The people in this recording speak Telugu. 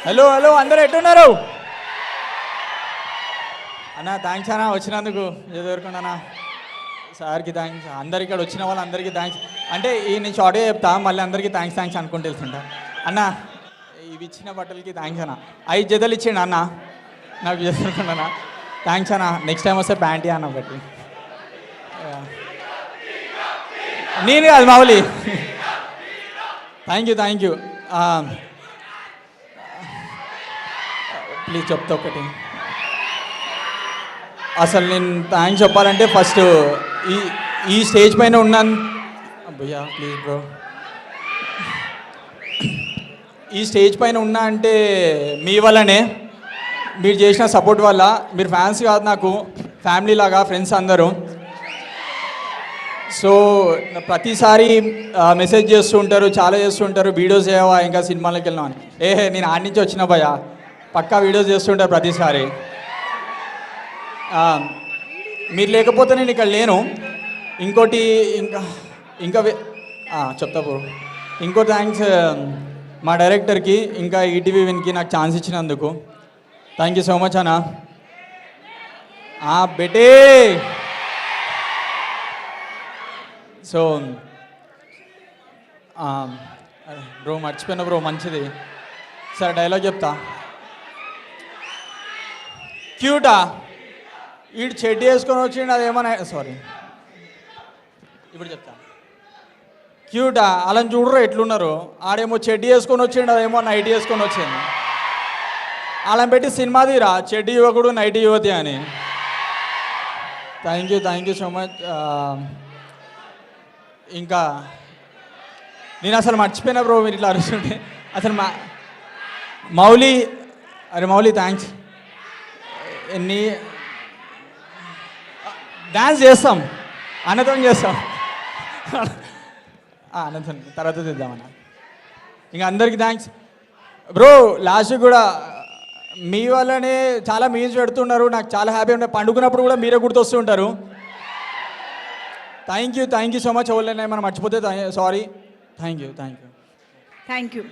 హలో హలో అందరూ ఎట్టున్నారు అన్న? థ్యాంక్స్ అన్న వచ్చినందుకు ఎదుర్కొన్నా సార్కి థ్యాంక్స్, అందరికి ఇక్కడ వచ్చిన వాళ్ళందరికీ థ్యాంక్స్. అంటే ఈ నేను షార్ట్గా చెప్తా, మళ్ళీ అందరికీ థ్యాంక్స్ అనుకుంటూ వెళ్తుంటా. అన్న ఇవి ఇచ్చిన బట్టలకి థ్యాంక్స్ అన్న. 5 జతలు ఇచ్చిండు అన్న నాకు చేసుకున్నా. థ్యాంక్స్ అన్న. నెక్స్ట్ టైం వస్తే ప్యాంటీ అన్న ఒకటి. నేను కాదు మామూలు. థ్యాంక్ యూ ప్లీజ్ చెప్తా ఒకటి. అసలు నేను థ్యాంక్స్ చెప్పాలంటే ఫస్ట్ ఈ స్టేజ్ పైన ఉన్నాను భయ్యా, ప్లీజ్ బ్రో. ఈ స్టేజ్ పైన ఉన్నా అంటే మీ వల్లనే, మీరు చేసిన సపోర్ట్ వల్ల. మీరు ఫ్యాన్స్ కాదు, నాకు ఫ్యామిలీ లాగా ఫ్రెండ్స్ అందరూ. సో ప్రతిసారి మెసేజ్ చేస్తూ ఉంటారు, చాలా చేస్తూ ఉంటారు, వీడియోస్ చేయవా ఇంకా సినిమాలకు వెళ్ళినా అని. నేను ఆడి నుంచి వచ్చిన భయ్యా, పక్కా వీడియోస్ చేస్తుంటారు ప్రతిసారి. మీరు లేకపోతే నేను ఇక్కడ లేను. ఇంకోటి ఇంకా చెప్తా బ్రో. ఇంకో థ్యాంక్స్ మా డైరెక్టర్కి, ఇంకా ఈటీవీ విన్కి నాకు ఛాన్స్ ఇచ్చినందుకు థ్యాంక్ యూ సో మచ్ అన్న. బెటే సో బ్రో మర్చిపోయినా బ్రో, మంచిది. సరే డైలాగ్ చెప్తా. క్యూటా వీడు చెడ్డి వేసుకొని వచ్చిండు, అదేమన్నా సారీ ఇప్పుడు చెప్తా. క్యూటా అలా చూడరు ఎట్లున్నారు. ఆడేమో చెడ్డి వేసుకొని వచ్చిండు, అదేమో నైట్ వేసుకొని వచ్చింది. అలా పెట్టి సినిమా తీరా చెడ్డి యువకుడు నైట్ యువతి అని. Thank you so much. ఇంకా నేను అసలు మర్చిపోయినా బ్రో, మీరు ఇట్లా అరుస్తుంటే. అసలు మౌలి థ్యాంక్స్. ఎన్ని డ్యాన్స్ చేస్తాం, అన్నతం చేస్తాం. అన్నతం తర్వాత తెద్దామన్న. ఇంకా అందరికీ థ్యాంక్స్ బ్రో. లాస్ట్ కూడా మీ వల్లనే చాలా మీమ్స్ పెడుతున్నారు, నాకు చాలా హ్యాపీ ఉండే. పండుకున్నప్పుడు కూడా మీరే గుర్తొస్తుంటారు. Thank you so much. ఎవరైనా మనం మర్చిపోతే sorry. Thank you. Thank you.